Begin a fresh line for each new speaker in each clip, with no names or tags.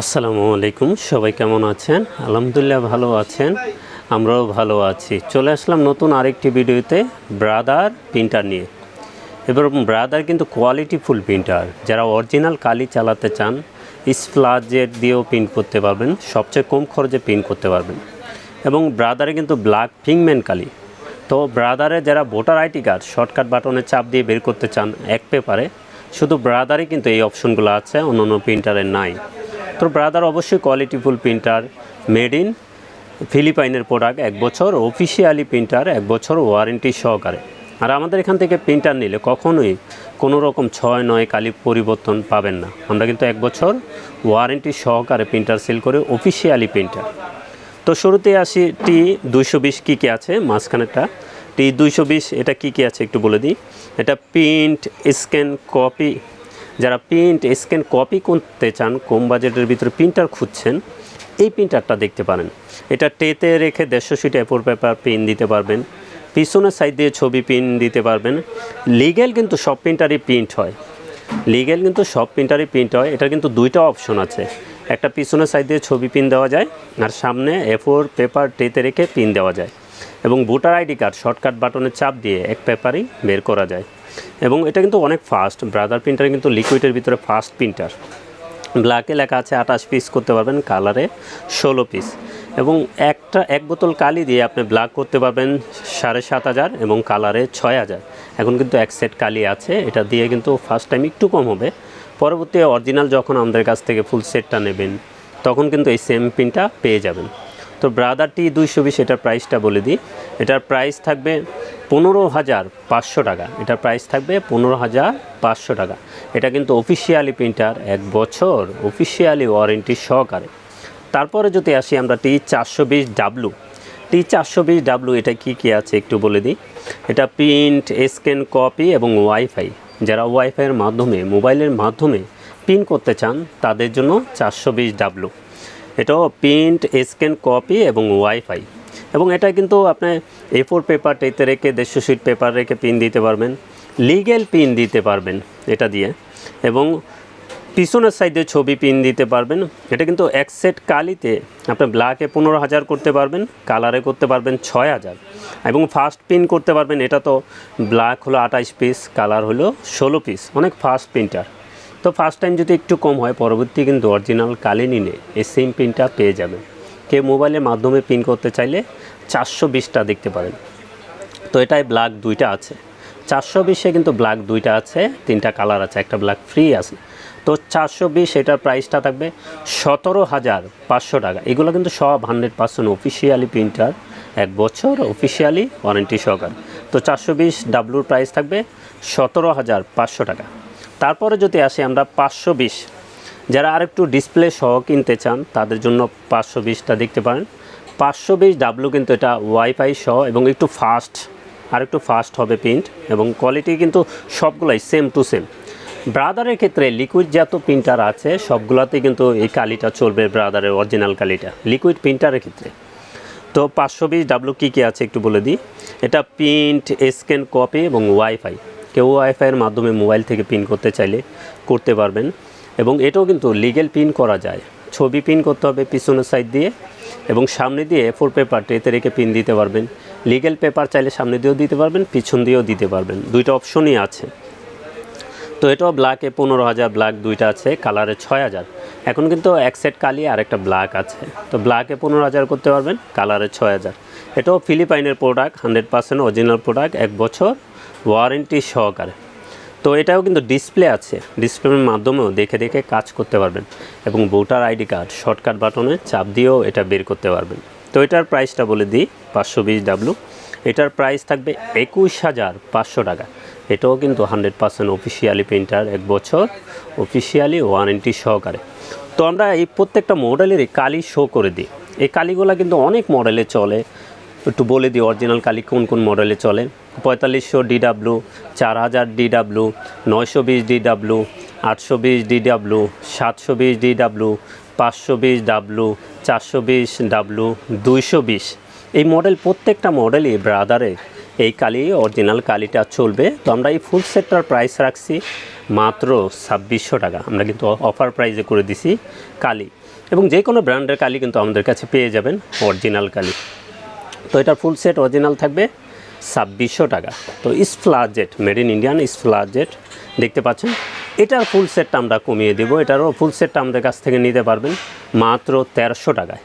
আসসালামু আলাইকুম, সবাই কেমন আছেন? আলহামদুলিল্লাহ ভালো আছেন, আমরাও ভালো আছি। চলে আসলাম নতুন আরেকটি ভিডিওতে ব্রাদার প্রিন্টার নিয়ে। এবার ব্রাদার কিন্তু কোয়ালিটিফুল প্রিন্টার, যারা অরিজিনাল কালি চালাতে চান স্প্লাজেট দিয়েও প্রিন্ট করতে পারবেন, সবচেয়ে কম খরচে প্রিন্ট করতে পারবেন। এবং ব্রাদারে কিন্তু ব্ল্যাক পিগমেন্ট কালি। তো ব্রাদারে যারা ভোটার আইডি কার্ড শর্টকাট বাটনে চাপ দিয়ে বের করতে চান এক পেপারে, শুধু ব্রাদারে কিন্তু এই অপশনগুলো আছে, অন্য প্রিন্টারে নাই। তো ব্রাদার অবশ্যই কোয়ালিটিফুল প্রিন্টার, মেড ইন ফিলিপাইনের প্রোডাক্ট, 1 বছর অফিসিয়ালি প্রিন্টার, 1 বছর ওয়ারেন্টি সহকারে। আর আমাদের এখান থেকে প্রিন্টার নিলে কখনোই কোনো রকম 6-9 কালি পরিবর্তন পাবেন না। আমরা কিন্তু 1 বছর ওয়ারেন্টি সহকারে প্রিন্টার সেল করে, অফিসিয়ালি প্রিন্টার। তো শুরুতে আসি T220 কী আছে, মাঝখানেরটা T220 এটা কী আছে একটু বলে দিই। এটা প্রিন্ট স্ক্যান কপি, যারা প্রিন্ট স্ক্যান কপি করতে চান, কম বাজেটের ভিতরে প্রিন্টার খুঁজছেন, এই প্রিন্টারটা দেখতে পারেন। এটা ট্রেতে রেখে 150 শিট A4 পেপার প্রিন্ট দিতে পারবেন, পিছনের সাইড দিয়ে ছবি প্রিন্ট দিতে পারবেন। লিগ্যাল কিন্তু সব প্রিন্টারই প্রিন্ট হয়, লিগ্যাল কিন্তু সব প্রিন্টারই প্রিন্ট হয়। এটা কিন্তু দুইটা অপশন আছে, একটা পিছনের সাইড দিয়ে ছবি প্রিন্ট দেওয়া যায়, আর সামনে A4 পেপার ট্রেতে রেখে প্রিন্ট দেওয়া যায়। এবং ভোটার আইডি কার্ড শর্টকাট বাটনে চাপ দিয়ে এক পেপারই বের করা যায়। এবং এটা কিন্তু অনেক ফাস্ট, ব্রাদার প্রিন্টার কিন্তু লিকুইডের ভিতরে ফাস্ট প্রিন্টার। ব্ল্যাকে লেখা আছে 28 পিস করতে পারবেন, কালারে 16 পিস। এবং এক বোতল কালি দিয়ে আপনি ব্ল্যাক করতে পারবেন 7,500 এবং কালারে 6,000। এখন কিন্তু এক সেট কালি আছে, এটা দিয়ে কিন্তু ফার্স্ট টাইম একটু কম হবে, পরবর্তী অরিজিনাল যখন আমাদের কাছ থেকে ফুল সেটটা নেবেন তখন কিন্তু এই সেম প্রিন্টটা পেয়ে যাবেন। তো ব্রাদার T220 এটার প্রাইসটা বলে দিই। এটার প্রাইস থাকবে 15,500 টাকা। এটার প্রাইস থাকবে 15,500 টাকা। এটা কিন্তু অফিসিয়ালি প্রিন্টার, 1 বছর অফিসিয়ালি ওয়ারেন্টি সহকারে। তারপরে যদি আসি আমরা T420W, এটা কী আছে একটু বলে দিই। এটা প্রিন্ট স্ক্যান কপি এবং ওয়াইফাই, যারা ওয়াইফাইয়ের মাধ্যমে মোবাইলের মাধ্যমে প্রিন্ট করতে চান তাদের জন্য 420W। এটাও প্রিন্ট স্ক্যান কপি এবং ওয়াইফাই। এবং এটা কিন্তু আপনি A4 পেপার ট্রেতে রেখে 150 শিট পেপার রেখে প্রিন্ট দিতে পারবেন, লিগ্যাল প্রিন্ট দিতে পারবেন এটা দিয়ে। এবং পিছনের সাইডে ছবি প্রিন্ট দিতে পারবেন। এটা কিন্তু এক সেট কালিতে আপনি ব্ল্যাকে 15,000 করতে পারবেন, কালারে করতে পারবেন 6,000 এবং ফাস্ট প্রিন্ট করতে পারবেন। এটা তো ব্ল্যাক হলো 28 পিস, কালার হলো 16 পিস, অনেক ফাস্ট প্রিন্টার। তো ফার্স্ট টাইম যদি একটু কম হয়, পরবর্তী কিন্তু অরিজিনাল কালি নিলে এই সেম প্রিন্টটা পেয়ে যাবেন। কেউ মোবাইলের মাধ্যমে প্রিন্ট করতে চাইলে 420টা দেখতে পারেন। তো এটাই ব্ল্যাক দুইটা আছে, 420-এ কিন্তু ব্ল্যাক দুইটা আছে, 3টা কালার আছে, একটা ব্ল্যাক ফ্রি আছে। তো 420 এটার প্রাইসটা থাকবে 17,500 টাকা। এগুলো কিন্তু সব 100% অফিসিয়ালি প্রিন্টার, 1 বছর অফিসিয়ালি ওয়ারেন্টি সহকারে। তো 420Wর প্রাইস থাকবে 17,500 টাকা। তারপরে যদি আসি আমরা 520, যারা আরেকটু ডিসপ্লে সহ কিনতে চান তাদের জন্য 520টা দেখতে পারেন। 520W কিন্তু এটা ওয়াইফাই সহ এবং একটু ফাস্ট, আরেকটু ফাস্ট হবে প্রিন্ট, এবং কোয়ালিটি কিন্তু সবগুলাই সেম টু সেম। ব্রাদারের ক্ষেত্রে লিকুইড যত প্রিন্টার আছে সবগুলোতেই কিন্তু এই কালিটা চলবে, ব্রাদারের অরিজিনাল কালিটা লিকুইড প্রিন্টারের ক্ষেত্রে। তো 520W কী আছে একটু বলে দিই। এটা প্রিন্ট স্ক্যান কপি এবং ওয়াইফাই, কেউ ওয়াইফাইয়ের মাধ্যমে মোবাইল থেকে প্রিন্ট করতে চাইলে করতে পারবেন। এবং এটাও কিন্তু লিগ্যাল প্রিন্ট করা যায়, ছবি প্রিন্ট করতে হবে পিছনের সাইড দিয়ে, এবং সামনে দিয়ে A4 পেপার ট্রেতে রেখে প্রিন্ট দিতে পারবেন। লিগ্যাল পেপার চাইলে সামনে দিয়েও দিতে পারবেন, পিছন দিয়েও দিতে পারবেন, দুইটা অপশনই আছে। তো এটাও ব্ল্যাকে 15,000, ব্ল্যাক দুইটা আছে, কালারে 6,000। এখন কিন্তু এক সেট কালি আর একটা ব্ল্যাক আছে, তো ব্ল্যাকে 15,000 করতে পারবেন, কালারে 6,000। এটাও ফিলিপাইনের প্রোডাক্ট, 100% অরিজিনাল প্রোডাক্ট, 1 বছর ওয়ারেন্টি সহকারে। তো এটাও কিন্তু ডিসপ্লে আছে, ডিসপ্লের মাধ্যমেও দেখে দেখে কাজ করতে পারবেন, এবং ভোটার আইডি কার্ড শর্টকাট বাটনে চাপ দিয়েও এটা বের করতে পারবেন। তো এটার প্রাইসটা বলে দিই, 520W। এটার প্রাইস থাকবে 21,500 টাকা। এটাও কিন্তু 100% অফিসিয়ালি প্রিন্টার, 1 বছর অফিসিয়ালি ওয়ারেন্টি সহকারে। তো আমরা এই প্রত্যেকটা মডেলেরই কালি শো করে দিই। এই কালিগুলো কিন্তু অনেক মডেলে চলে, একটু বলে দিই অরিজিনাল কালি কোন কোন মডেলে চলে। 4500DW, 4000DW, 920DW, 820DW, 720DW, 520W, 420W, 220। এই মডেল প্রত্যেকটা মডেলই ব্রাদারে এই কালি অরিজিনাল কালিটা চলবে। তো আমরা এই ফুল সেটটার প্রাইস রাখছি মাত্র 2600 টাকা। আমরা কিন্তু অফার প্রাইসে করে দিছি কালি, এবং যে কোনো ব্র্যান্ডের কালি কিন্তু আমাদের কাছে পেয়ে যাবেন অরিজিনাল কালি। তো এটার ফুল সেট অরিজিনাল থাকবে 2600 টাকা। তো স্প্লাজেট, মেড ইন ইন্ডিয়ান স্প্লাজেট দেখতে পাচ্ছেন, এটার ফুল সেটটা আমরা কমিয়ে দেবো। এটারও ফুল সেটটা আমাদের কাছ থেকে নিতে পারবেন মাত্র 1300 টাকায়।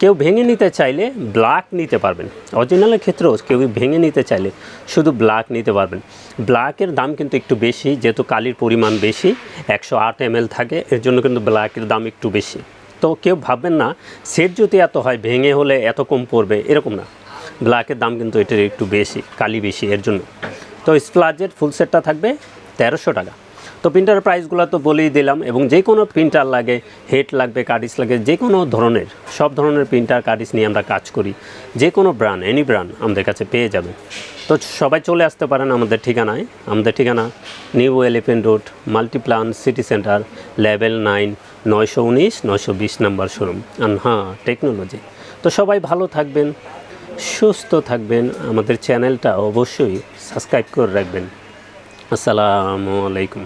কেউ ভেঙে নিতে চাইলে ব্ল্যাক নিতে পারবেন। অরিজিনালের ক্ষেত্রেও কেউ ভেঙে নিতে চাইলে শুধু ব্ল্যাক নিতে পারবেন। ব্ল্যাকের দাম কিন্তু একটু বেশি, যেহেতু কালির পরিমাণ বেশি, 108 ml থাকে, এর জন্য কিন্তু ব্ল্যাকের দাম একটু বেশি। তো কেউ ভাববেন না সেট যদি এত হয় ভেঙে হলে এত কম পড়বে, এরকম না। ব্ল্যাকের দাম কিন্তু এটার একটু বেশি, কালি বেশি, এর জন্য। তো স্প্লাজের ফুল সেটটা থাকবে 1300 টাকা। তো প্রিন্টারের প্রাইসগুলো তো বলেই দিলাম, এবং যে কোনো প্রিন্টার লাগে, হেড লাগবে, কার্ডিস লাগে, যে কোনো ধরনের, সব ধরনের প্রিন্টার কার্ডিস নিয়ে আমরা কাজ করি। যে কোনো ব্র্যান্ড, এনি ব্র্যান্ড আমাদের কাছে পেয়ে যাবেন। তো সবাই চলে আসতে পারেন আমাদের ঠিকানায়। আমাদের ঠিকানা new elephant road, Multiplan city centre, level 9, 919 920 number showroom, হ্যাঁ টেকনোলজি। তো সবাই ভালো থাকবেন, সুস্থ থাকবেন। আমাদের চ্যানেলটা অবশ্যই সাবস্ক্রাইব করে রাখবেন। আসসালামু আলাইকুম।